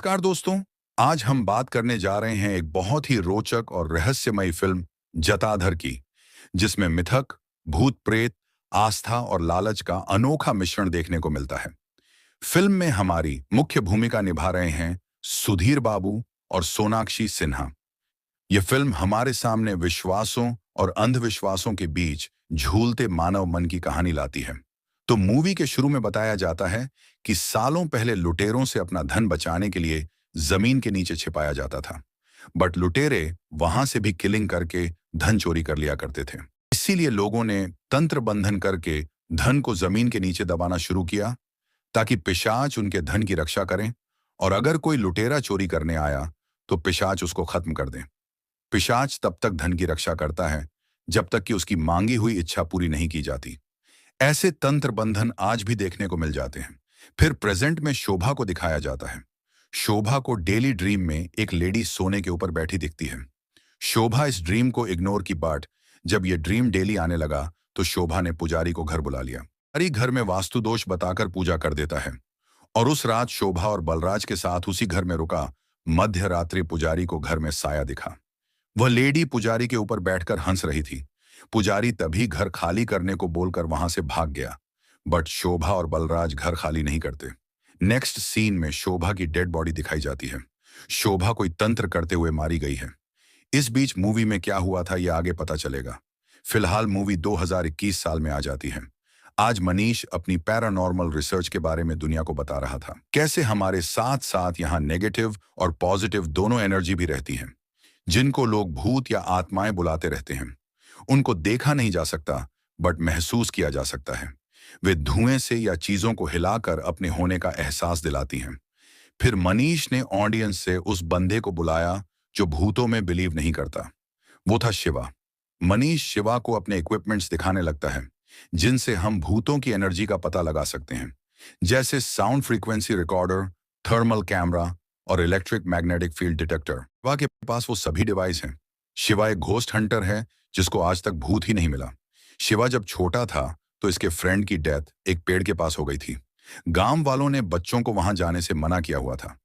नमस्कार दोस्तों। आज हम बात करने जा रहे हैं एक बहुत ही रोचक और रहस्यमयी फिल्म जटाधर की, जिसमें मिथक, भूत प्रेत, आस्था और लालच का अनोखा मिश्रण देखने को मिलता है। फिल्म में हमारी मुख्य भूमिका निभा रहे हैं सुधीर बाबू और सोनाक्षी सिन्हा। यह फिल्म हमारे सामने विश्वासों और अंधविश्वासों के बीच झूलते मानव मन की कहानी लाती है। तो मूवी के शुरू में बताया जाता है कि सालों पहले लुटेरों से अपना धन बचाने के लिए जमीन के नीचे छिपाया जाता था। बट लुटेरे वहां से भी किलिंग करके धन चोरी कर लिया करते थे। इसीलिए लोगों ने तंत्र बंधन करके धन को जमीन के नीचे दबाना शुरू किया, ताकि पिशाच उनके धन की रक्षा करें, और अगर कोई लुटेरा चोरी करने आया तो पिशाच उसको खत्म कर दें। पिशाच तब तक धन की रक्षा करता है जब तक कि उसकी मांगी हुई इच्छा पूरी नहीं की जाती। ऐसे तंत्र बंधन आज भी देखने को मिल जाते हैं। फिर प्रेजेंट में शोभा को दिखाया जाता है। शोभा को डेली ड्रीम में एक लेडी सोने के ऊपर बैठी दिखती है। शोभा इस ड्रीम को इग्नोर की, बट जब यह ड्रीम डेली आने लगा तो शोभा ने पुजारी को घर बुला लिया। पुजारी घर में वास्तु दोष बताकर पूजा कर देता है, और उस रात शोभा और बलराज के साथ उसी घर में रुका मध्य रात्रि पुजारी को घर में साया दिखा। वह लेडी पुजारी के ऊपर बैठकर हंस रही थी। पुजारी तभी घर खाली करने को बोलकर वहां से भाग गया, बट शोभा और बलराज घर खाली नहीं करते। नेक्स्ट सीन में शोभा की डेड बॉडी दिखाई जाती है। शोभा कोई तंत्र करते हुए मारी गई है। इस बीच मूवी में क्या हुआ था यह आगे पता चलेगा। फिलहाल मूवी 2021 साल में आ जाती है। आज मनीष अपनी पैरानॉर्मल रिसर्च के बारे में दुनिया को बता रहा था, कैसे हमारे साथ साथ यहाँ नेगेटिव और पॉजिटिव दोनों एनर्जी भी रहती हैं, जिनको लोग भूत या आत्माएं बुलाते रहते हैं। उनको देखा नहीं जा सकता, बट महसूस किया जा सकता है। वे धुएं से या चीजों को हिलाकर अपने होने का एहसास दिलाती हैं। फिर मनीष ने ऑडियंस से उस बंदे को बुलाया जो भूतों में बिलीव नहीं करता। वो था शिवा। मनीष शिवा को अपने इक्विपमेंट्स दिखाने लगता है, जिनसे हम भूतों की एनर्जी का पता लगा सकते हैं, जैसे sound frequency recorder, thermal camera और electric magnetic field detector. Shiva के पास वो सभी डिवाइस हैं। शिवा एक घोस्ट हंटर है जिसको आज तक भूत ही नहीं मिला। शिवा जब छोटा था तो इसके फ्रेंड की डेथ एक पेड़ के पास हो गई थी। गांव वालों ने बच्चों को वहां जाने से मना किया हुआ था।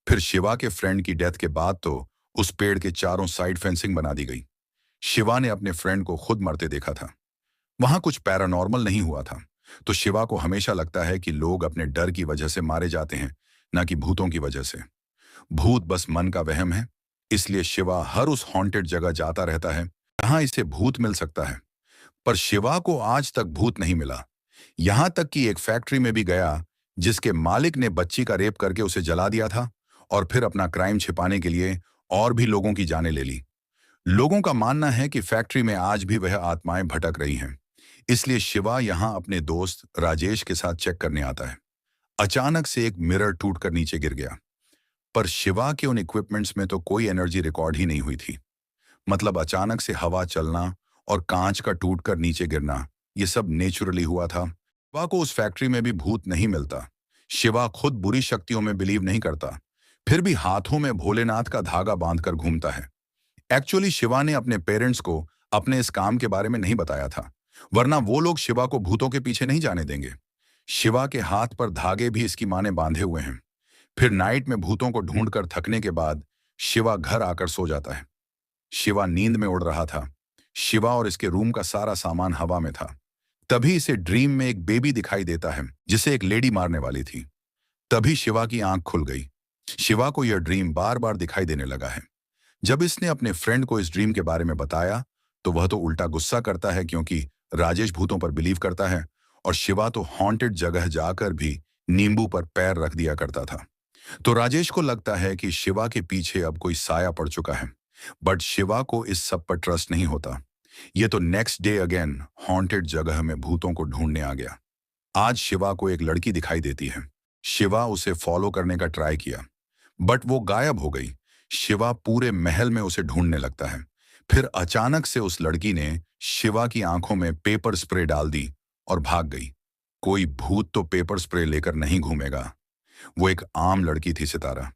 फिर शिवा के फ्रेंड की डेथ के बाद तो उस पेड़ के चारों साइड फेंसिंग बना दी गई। शिवा ने अपने फ्रेंड को खुद मरते देखा था। वहां कुछ पैरानॉर्मल नहीं हुआ था। तो शिवा को हमेशा लगता है कि लोग अपने डर की वजह से मारे जाते हैं, ना कि भूतों की वजह से। भूत बस मन का वहम है। इसलिए शिवा हर उस हॉन्टेड जगह जाता रहता है जहां इसे भूत मिल सकता है। पर शिवा को आज तक भूत नहीं मिला। यहां तक कि एक फैक्ट्री में भी गया, जिसके मालिक ने बच्ची का रेप करके उसे जला दिया था, और फिर अपना क्राइम छिपाने के लिए और भी लोगों की जानें ले ली। लोगों का मानना है कि फैक्ट्री में आज भी वह आत्माएं भटक रही हैं। इसलिए शिवा यहां अपने दोस्त राजेश के साथ चेक करने आता है। अचानक से एक मिरर टूटकर नीचे गिर गया, पर शिवा के उन इक्विपमेंट्स में तो कोई एनर्जी रिकॉर्ड ही नहीं हुई थी। मतलब अचानक से हवा चलना और कांच का टूटकर नीचे गिरना, ये सब नेचुरली हुआ था। शिवा को उस फैक्ट्री में भी भूत नहीं मिलता। शिवा खुद बुरी शक्तियों में बिलीव नहीं करता, फिर भी हाथों में भोलेनाथ का धागा बांधकर घूमता है। एक्चुअली शिवा ने अपने पेरेंट्स को अपने इस काम के बारे में नहीं बताया था, वरना वो लोग शिवा को भूतों के पीछे नहीं जाने देंगे। शिवा के हाथ पर धागे भी इसकी मां ने बांधे हुए हैं। फिर नाइट में भूतों को ढूंढकर थकने के बाद शिवा घर आकर सो जाता है। शिवा नींद में उड़ रहा था। शिवा और इसके रूम का सारा सामान हवा में था। तभी इसे ड्रीम में एक बेबी दिखाई देता है, जिसे एक लेडी मारने वाली थी। तभी शिवा की आंख खुल गई। शिवा को यह ड्रीम बार बार दिखाई देने लगा है। जब इसने अपने फ्रेंड को इस ड्रीम के बारे में बताया तो वह तो उल्टा गुस्सा करता है, क्योंकि राजेश भूतों पर बिलीव करता है, और शिवा तो हॉन्टेड जगह जाकर भी नींबू पर पैर रख दिया करता था। तो राजेश को लगता है कि शिवा के पीछे अब कोई साया पड़ चुका है, बट शिवा को इस सब पर ट्रस्ट नहीं होता। ये तो नेक्स्ट डे अगेन हॉन्टेड जगह में भूतों को ढूंढने आ गया। आज शिवा को एक लड़की दिखाई देती है। शिवा उसे फॉलो करने का ट्राई किया, बट वो गायब हो गई। शिवा पूरे महल में उसे ढूंढने लगता है। फिर अचानक से उस लड़की ने शिवा की आंखों में पेपर स्प्रे डाल दी और भाग गई। कोई भूत तो पेपर स्प्रे लेकर नहीं घूमेगा। वो एक आम लड़की थी, सितारा।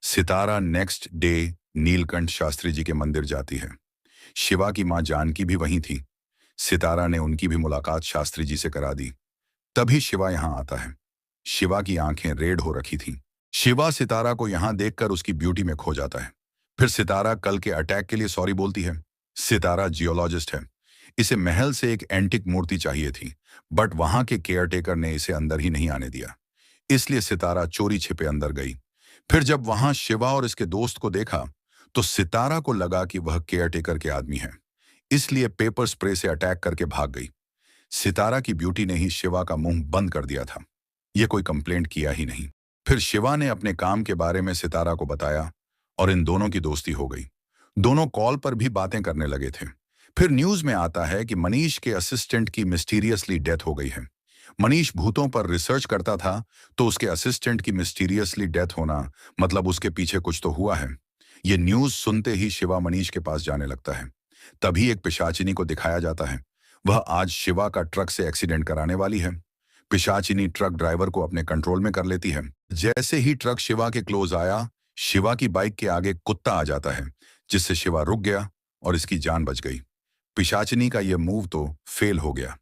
सितारा नेक्स्ट डे नीलकंठ शास्त्री जी के मंदिर जाती है। शिवा की मां जानकी भी वहीं थी। सितारा ने उनकी भी मुलाकात शास्त्री जी से करा दी। तभी शिवा यहां आता है। शिवा की आंखें रेड हो रखी थीं। शिवा सितारा को यहां देखकर उसकी ब्यूटी में खो जाता है। फिर सितारा कल के अटैक के लिए सॉरी बोलती है। सितारा जियोलॉजिस्ट है। इसे महल से एक एंटिक मूर्ति चाहिए थी, बट वहां के केयरटेकर ने इसे अंदर ही नहीं आने दिया। इसलिए सितारा चोरी छिपे अंदर गई। फिर जब वहां शिवा और इसके दोस्त को देखा, तो सितारा को लगा कि वह केयरटेकर के आदमी है, इसलिए पेपर स्प्रे से अटैक करके भाग गई। सितारा की ब्यूटी ने ही शिवा का मुंह बंद कर दिया था। यह कोई कंप्लेंट किया ही नहीं। फिर शिवा ने अपने काम के बारे में सितारा को बताया और इन दोनों की दोस्ती हो गई। दोनों कॉल पर भी बातें करने लगे थे। फिर न्यूज में आता है कि मनीष के असिस्टेंट की मिस्टीरियसली डेथ हो गई है। मनीष भूतों पर रिसर्च करता था, तो उसके असिस्टेंट की मिस्टीरियसली डेथ होना मतलब उसके पीछे कुछ तो हुआ है। ये न्यूज सुनते ही शिवा मनीष के पास जाने लगता है। तभी एक पिशाचिनी को दिखाया जाता है। वह आज शिवा का ट्रक से एक्सीडेंट कराने वाली है। पिशाचिनी ट्रक ड्राइवर को अपने कंट्रोल में कर लेती है। जैसे ही ट्रक शिवा के क्लोज आया, शिवा की बाइक के आगे कुत्ता आ जाता है, जिससे शिवा रुक गया और इसकी जान बच गई। पिशाचिनी का यह मूव तो फेल हो गया।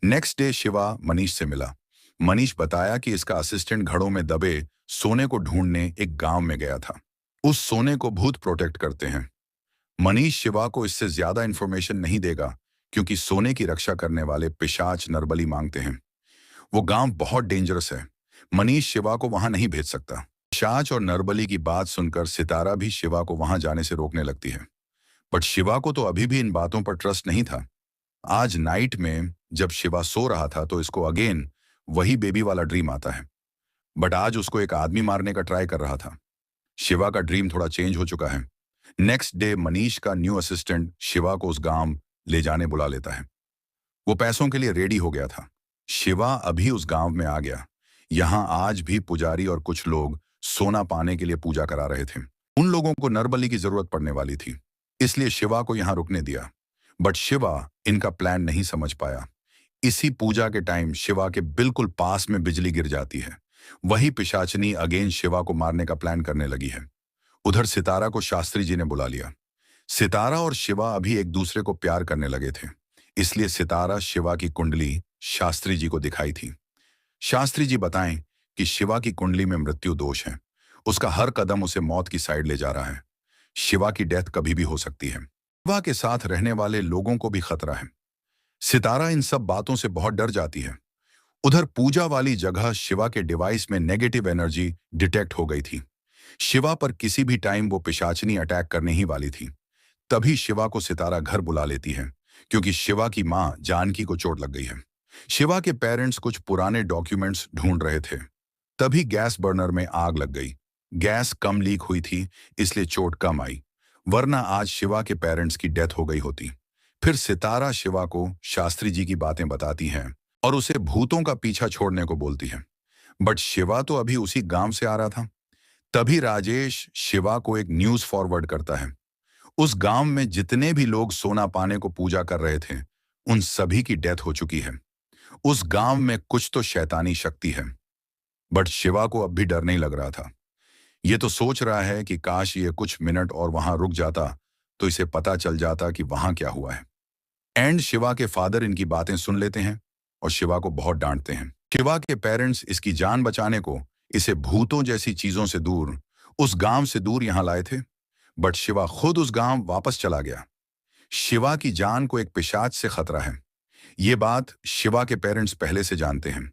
नेक्स्ट डे शिवा मनीष से मिला। मनीष बताया कि इसका असिस्टेंट घड़ों में दबे सोने को ढूंढने एक गांव में गया था। उस सोने को भूत प्रोटेक्ट करते हैं। मनीष शिवा को इससे ज्यादा इंफॉर्मेशन नहीं देगा, क्योंकि सोने की रक्षा करने वाले पिशाच नरबली मांगते हैं। वो गांव बहुत डेंजरस है। मनीष शिवा को वहां नहीं भेज सकता। पिशाच और नरबली की बात सुनकर सितारा भी शिवा को वहां जाने से रोकने लगती है। बट शिवा को तो अभी भी इन बातों पर ट्रस्ट नहीं था। आज नाइट में जब शिवा सो रहा था, तो इसको अगेन वही बेबी वाला ड्रीम आता है। बट आज उसको एक आदमी मारने का ट्राई कर रहा था। शिवा का ड्रीम थोड़ा चेंज हो चुका है। नेक्स्ट डे मनीष का न्यू असिस्टेंट शिवा को उस गांव ले जाने बुला लेता है। वो पैसों के लिए रेडी हो गया था। शिवा अभी उस गांव में आ गया। यहाँ आज भी पुजारी और कुछ लोग सोना पाने के लिए पूजा करा रहे थे। उन लोगों को नरबली की जरूरत पड़ने वाली थी, इसलिए शिवा को यहाँ रुकने दिया। बट शिवा इनका प्लान नहीं समझ पाया। इसी पूजा के टाइम शिवा के बिल्कुल पास में बिजली गिर जाती है। वही पिशाचिनी अगेन शिवा को मारने का प्लान करने लगी है। उधर सितारा को शास्त्री जी ने बुला लिया। सितारा और शिवा अभी एक दूसरे को प्यार करने लगे थे, इसलिए सितारा शिवा की कुंडली शास्त्री जी को दिखाई थी। शास्त्री जी बताएं कि शिवा की कुंडली में मृत्यु दोष है। उसका हर कदम उसे मौत की साइड ले जा रहा है। शिवा की डेथ कभी भी हो सकती है। शिवा के साथ रहने वाले लोगों को भी खतरा है। सितारा इन सब बातों से बहुत डर जाती है। उधर पूजा वाली जगह शिवा के डिवाइस में नेगेटिव एनर्जी डिटेक्ट हो गई थी। शिवा पर किसी भी टाइम वो पिशाचिनी अटैक करने ही वाली थी। तभी शिवा को सितारा घर बुला लेती है, क्योंकि शिवा की मां जानकी को चोट लग गई है। शिवा के पेरेंट्स कुछ पुराने डॉक्यूमेंट्स ढूंढ रहे थे। तभी गैस बर्नर में आग लग गई। गैस कम लीक हुई थी, इसलिए चोट कम आई, वरना आज शिवा के पेरेंट्स की डेथ हो गई होती। फिर सितारा शिवा को शास्त्री जी की बातें बताती हैं और उसे भूतों का पीछा छोड़ने को बोलती है। बट शिवा तो अभी उसी गांव से आ रहा था। तभी राजेश शिवा को एक न्यूज फॉरवर्ड करता है। उस गांव में जितने भी लोग सोना पाने को पूजा कर रहे थे, उन सभी की डेथ हो चुकी है। उस गांव में कुछ तो शैतानी शक्ति है। बट शिवा को अब भी डर नहीं लग रहा था। ये तो सोच रहा है कि काश ये कुछ मिनट और वहां रुक जाता, तो इसे पता चल जाता कि वहां क्या हुआ है। एंड शिवा के फादर इनकी बातें सुन लेते हैं और शिवा को बहुत डांटते हैं। शिवा के पेरेंट्स इसकी जान बचाने को इसे भूतों जैसी चीजों से दूर, उस गांव से दूर यहां लाए थे। बट शिवा खुद उस गांव वापस चला गया। शिवा की जान को एक पिशाच से खतरा है। ये बात शिवा के पेरेंट्स पहले से जानते हैं।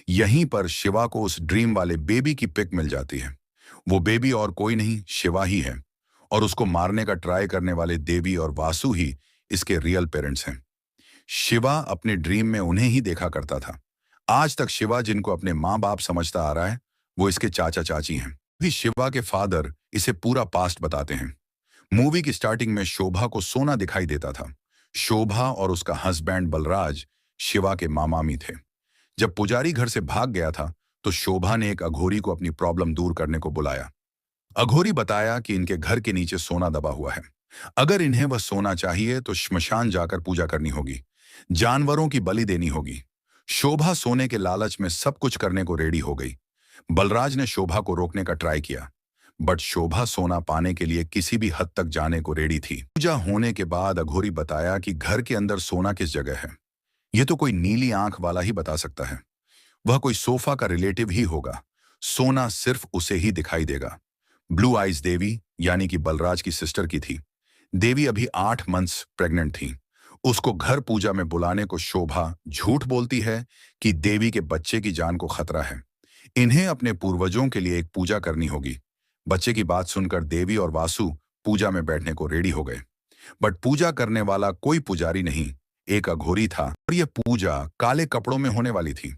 यहीं पर शिवा को उस ड्रीम वाले बेबी की पिक मिल जाती है। वो बेबी और कोई नहीं, शिवा ही है। और उसको मारने का ट्राई करने वाले देवी और वासु ही इसके रियल पेरेंट्स हैं। शिवा अपने ड्रीम में उन्हें ही देखा करता था। आज तक शिवा जिनको अपने माँ बाप समझता आ रहा है, वो इसके चाचा चाची हैं। भी शिवा के फादर इसे पूरा पास्ट बताते हैं। मूवी की स्टार्टिंग में शोभा को सोना दिखाई देता था। शोभा और उसका हस्बैंड बलराज शिवा के मामामी थे। जब पुजारी घर से भाग गया था, तो शोभा ने एक अघोरी को अपनी प्रॉब्लम दूर करने को बुलाया। अघोरी बताया कि इनके घर के नीचे सोना दबा हुआ है। अगर इन्हें वह सोना चाहिए तो श्मशान जाकर पूजा करनी होगी, जानवरों की बलि देनी होगी। शोभा सोने के लालच में सब कुछ करने को रेडी हो गई। बलराज ने शोभा को रोकने का ट्राई किया, बट शोभा सोना पाने के लिए किसी भी हद तक जाने को रेडी थी। पूजा होने के बाद अघोरी बताया कि घर के अंदर सोना किस जगह है, यह तो कोई नीली आंख वाला ही बता सकता है। वह कोई सोफा का रिलेटिव ही होगा। सोना सिर्फ उसे ही दिखाई देगा। ब्लू आइज देवी यानी कि बलराज की सिस्टर की थी। देवी अभी 8 मंथ्स प्रेग्नेंट थी। उसको घर पूजा में बुलाने को शोभा झूठ बोलती है कि देवी के बच्चे की जान को खतरा है। इन्हें अपने पूर्वजों के लिए एक पूजा करनी होगी। बच्चे की बात सुनकर देवी और वासु पूजा में बैठने को रेडी हो गए। बट पूजा करने वाला कोई पुजारी नहीं, एक अघोरी था और यह पूजा काले कपड़ों में होने वाली थी।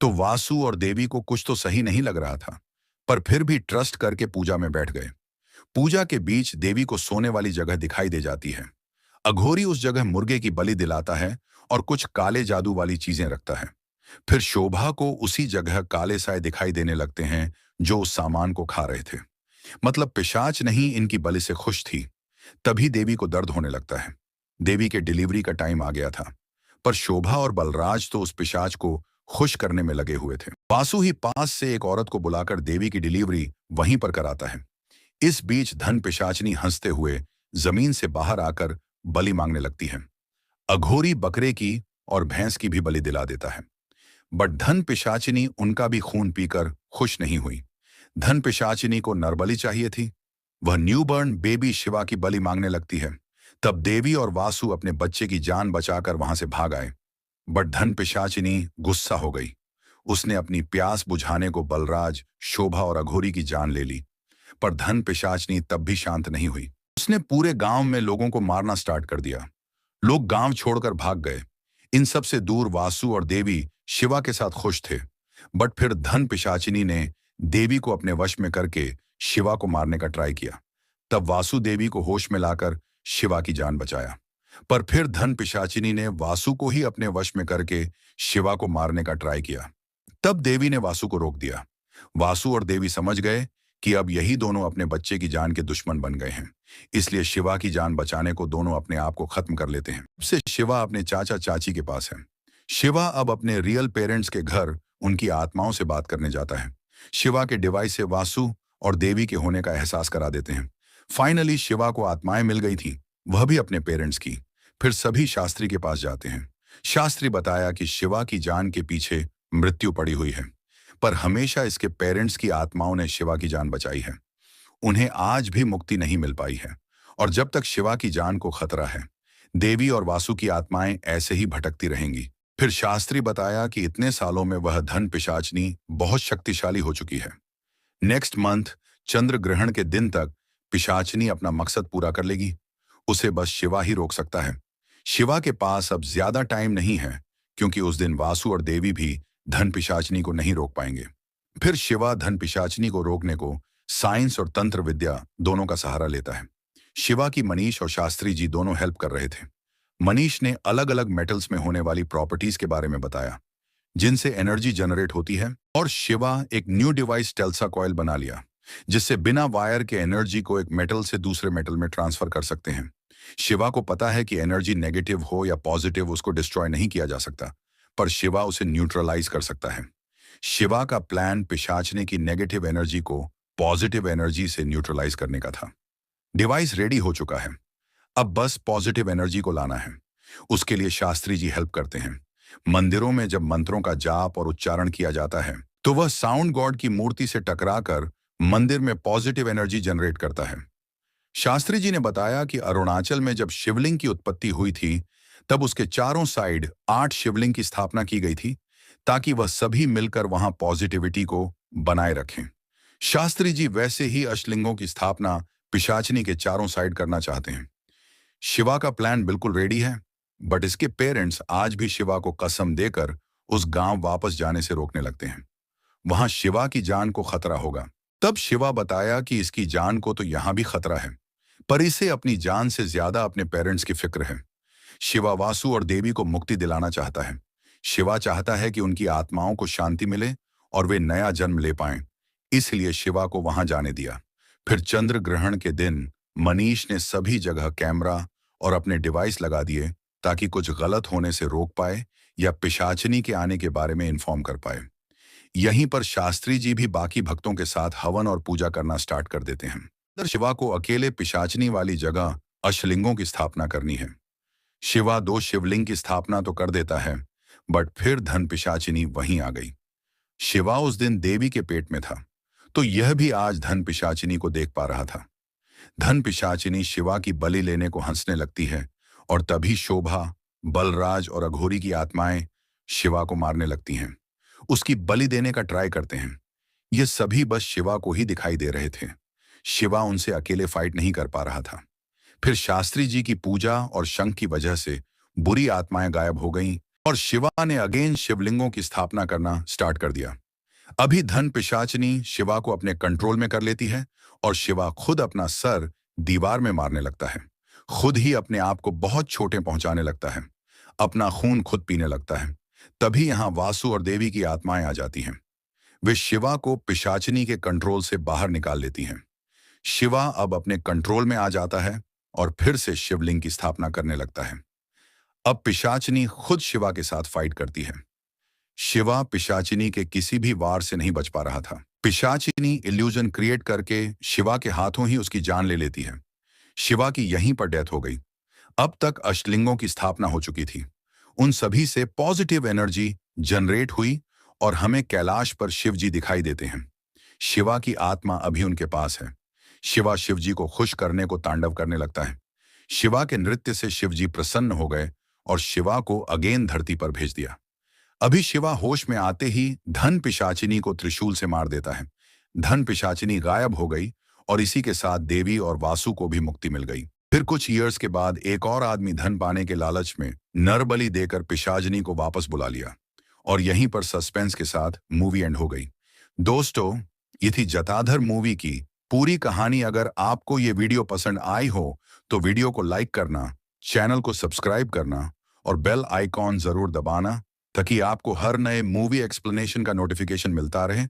तो वासु और देवी को कुछ तो सही नहीं लग रहा था, पर फिर भी ट्रस्ट करके पूजा में बैठ गए। पूजा के बीच देवी को सोने वाली जगह दिखाई दे जाती है। अघोरी उस जगह मुर्गे की बलि दिलाता है और कुछ काले जादू वाली चीजें रखता है। फिर शोभा को उसी जगह काले साए दिखाई देने लगते हैं जो उस सामान को खा रहे थे। मतलब पिशाच नहीं इनकी बलि से खुश थी। तभी देवी को दर्द होने लगता है। देवी के डिलीवरी का टाइम आ गया था, पर शोभा और बलराज तो उस पिशाच को खुश करने में लगे हुए थे। वासु ही पास से एक औरत को बुलाकर देवी की डिलीवरी वहीं पर कराता है। इस बीच धन पिशाचनी हंसते हुए जमीन से बाहर आकर बलि मांगने लगती है। अघोरी बकरे की और भैंस की भी बलि दिला देता है। बट धन पिशाचिनी उनका भी खून पीकर खुश नहीं हुई। धन पिशाचिनी को नरबलि चाहिए थी। वह न्यूबर्न बेबी शिवा की बलि मांगने लगती है। तब देवी और वासु अपने बच्चे की जान बचाकर वहां से भाग आए। बट धन पिशाचिनी गुस्सा हो गई। उसने अपनी प्यास बुझाने को बलराज, शोभा और अघोरी की जान ले ली। पर धन पिशाचिनी तब भी शांत नहीं हुई। उसने पूरे गांव में लोगों को मारना स्टार्ट कर दिया। लोग गांव छोड़कर भाग गए। इन सब से दूर वासु और देवी शिवा के साथ खुश थे। बट फिर धन पिशाचिनी ने देवी को अपने वश में करके शिवा को मारने का ट्राई किया। तब वासु देवी को होश में लाकर शिवा की जान बचाया। पर फिर धन पिशाचिनी ने वासु को ही अपने वश में करके शिवा को मारने का ट्राई किया। तब देवी ने वासु को रोक दिया। वासु और देवी समझ गए कि अब यही दोनों अपने बच्चे की जान के दुश्मन बन गए हैं। इसलिए शिवा की जान बचाने को दोनों अपने आप को खत्म कर लेते हैं। तब से शिवा अपने चाचा चाची के पास है। शिवा अब अपने रियल पेरेंट्स के घर उनकी आत्माओं से बात करने जाता है। शिवा के डिवाइस से वासु और देवी के होने का एहसास करा देते हैं। फाइनली शिवा को आत्माएं मिल गई थी, वह भी अपने पेरेंट्स की। फिर सभी शास्त्री के पास जाते हैं। शास्त्री बताया कि शिवा की जान के पीछे मृत्यु पड़ी हुई है, पर हमेशा इसके पेरेंट्स की आत्माओं ने शिवा की जान बचाई है। उन्हें आज भी मुक्ति नहीं मिल पाई है और जब तक शिवा की जान को खतरा है, देवी और वासु की आत्माएं ऐसे ही भटकती रहेंगी। फिर शास्त्री बताया कि इतने सालों में वह धन पिशाचनी बहुत शक्तिशाली हो चुकी है। नेक्स्ट मंथ चंद्र ग्रहण के दिन तक पिशाचनी अपना मकसद पूरा कर लेगी। उसे बस शिवा ही रोक सकता है। शिवा के पास अब ज्यादा टाइम नहीं है, क्योंकि उस दिन वासु और देवी भी धन पिशाचनी को नहीं रोक पाएंगे। फिर शिवा धन पिशाचनी को रोकने को साइंस और तंत्र विद्या दोनों का सहारा लेता है। शिवा की मनीष और शास्त्री जी दोनों हेल्प कर रहे थे। मनीष ने अलग अलग मेटल्स में होने वाली प्रॉपर्टीज के बारे में बताया, जिनसे एनर्जी जनरेट होती है, और शिवा एक न्यू डिवाइस टेल्सा कॉइल बना लिया, जिससे बिना वायर के एनर्जी को एक मेटल से दूसरे मेटल में ट्रांसफर कर सकते हैं। शिवा को पता है कि एनर्जी नेगेटिव हो या पॉजिटिव उसको डिस्ट्रॉय नहीं किया जा सकता, पर शिवा उसे न्यूट्रलाइज कर सकता है। शिवा का प्लान पिशाचने की नेगेटिव एनर्जी को पॉजिटिव एनर्जी से न्यूट्रलाइज करने का था। डिवाइस रेडी हो चुका है, अब बस पॉजिटिव एनर्जी को लाना है। उसके लिए शास्त्री जी हेल्प करते हैं। मंदिरों में जब मंत्रों का जाप और उच्चारण किया जाता है, तो वह साउंड गॉड की मूर्ति से टकराकर मंदिर में पॉजिटिव एनर्जी जनरेट करता है। शास्त्री जी ने बताया कि अरुणाचल में जब शिवलिंग की उत्पत्ति हुई थी, तब उसके चारों साइड 8 शिवलिंग की स्थापना की गई थी, ताकि वह सभी मिलकर वहां पॉजिटिविटी को बनाए रखें। शास्त्री जी वैसे ही अष्टलिंगों की स्थापना पिशाचनी के चारों साइड करना चाहते हैं। शिवा का प्लान बिल्कुल रेडी है, बट इसके पेरेंट्स आज भी शिवा को कसम देकर उस गांव वापस जाने से रोकने लगते हैं। वहां शिवा की जान को खतरा होगा। तब शिवा बताया कि इसकी जान को तो यहां भी खतरा है, पर इसे अपनी जान से ज्यादा अपने पेरेंट्स की फिक्र है। शिवा वासु और देवी को मुक्ति दिलाना चाहता है। शिवा चाहता है कि उनकी आत्माओं को शांति मिले और वे नया जन्म ले पाएं, इसलिए शिवा को वहां जाने दिया। फिर चंद्र ग्रहण के दिन मनीष ने सभी जगह कैमरा और अपने डिवाइस लगा दिए, ताकि कुछ गलत होने से रोक पाए या पिशाचनी के आने के बारे में इन्फॉर्म कर पाए। यहीं पर शास्त्री जी भी बाकी भक्तों के साथ हवन और पूजा करना स्टार्ट कर देते हैं। शिवा को अकेले पिशाचनी वाली जगह अष्टलिंगों की स्थापना करनी है। शिवा 2 शिवलिंग की स्थापना तो कर देता है, बट फिर धन पिशाचिनी वहीं आ गई। शिवा उस दिन देवी के पेट में था, तो यह भी आज धन पिशाचिनी को देख पा रहा था। धन पिशाचिनी शिवा की बलि लेने को हंसने लगती है और तभी शोभा, बलराज और अघोरी की आत्माएं शिवा को मारने लगती हैं। उसकी बलि देने का ट्राई करते हैं। ये सभी बस शिवा को ही दिखाई दे रहे थे। शिवा उनसे अकेले फाइट नहीं कर पा रहा था। फिर शास्त्री जी की पूजा और शंख की वजह से बुरी आत्माएं गायब हो गईं और शिवा ने अगेन शिवलिंगों की स्थापना करना स्टार्ट कर दिया। अभी धन पिशाचिनी शिवा को अपने कंट्रोल में कर लेती है और शिवा खुद अपना सर दीवार में मारने लगता है। खुद ही अपने आप को बहुत छोटे पहुंचाने लगता है। अपना खून खुद पीने लगता है। तभी यहां वासु और देवी की आत्माएं आ जाती हैं। वे शिवा को पिशाचिनी के कंट्रोल से बाहर निकाल लेती हैं। शिवा अब अपने कंट्रोल में आ जाता है और फिर से शिवलिंग की स्थापना करने लगता है। अब पिशाचिनी खुद शिवा के साथ फाइट करती है। शिवा पिशाचिनी के किसी भी वार से नहीं बच पा रहा था। पिशाचिनी इल्यूजन क्रिएट करके शिवा के हाथों ही उसकी जान ले लेती है। शिवा की यहीं पर डेथ हो गई। अब तक अष्टलिंगों की स्थापना हो चुकी थी। उन सभी से पॉजिटिव एनर्जी जनरेट हुई और हमें कैलाश पर शिव जी दिखाई देते हैं। शिवा की आत्मा अभी उनके पास है। शिवा शिव जी को खुश करने को तांडव करने लगता है। शिवा के नृत्य से शिव जी प्रसन्न हो गए और शिवा को अगेन धरती पर भेज दिया। अभी शिवा होश में आते ही धन पिशाचिनी को त्रिशूल से मार देता है। धन पिशाचिनी गायब हो गई और इसी के साथ देवी और वासु को भी मुक्ति मिल गई। फिर कुछ ईयर्स के बाद एक और आदमी धन पाने के लालच में नरबलि देकर पिशाचिनी को वापस बुला लिया और यहीं पर सस्पेंस के साथ मूवी एंड हो गई। दोस्तों, ये थी जटाधर मूवी की पूरी कहानी। अगर आपको ये वीडियो पसंद आई हो तो वीडियो को लाइक करना, चैनल को सब्सक्राइब करना और बेल आइकॉन जरूर दबाना ताकि आपको हर नए मूवी एक्सप्लेनेशन का नोटिफिकेशन मिलता रहे।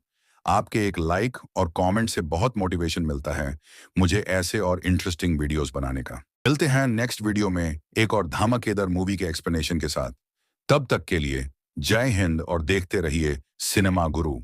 आपके एक लाइक और कमेंट से बहुत मोटिवेशन मिलता है मुझे ऐसे और इंटरेस्टिंग वीडियोस बनाने का। मिलते हैं नेक्स्ट वीडियो में एक और धमाकेदार मूवी के एक्सप्लेनेशन के साथ। तब तक के लिए जय हिंद और देखते रहिए सिनेमा गुरु।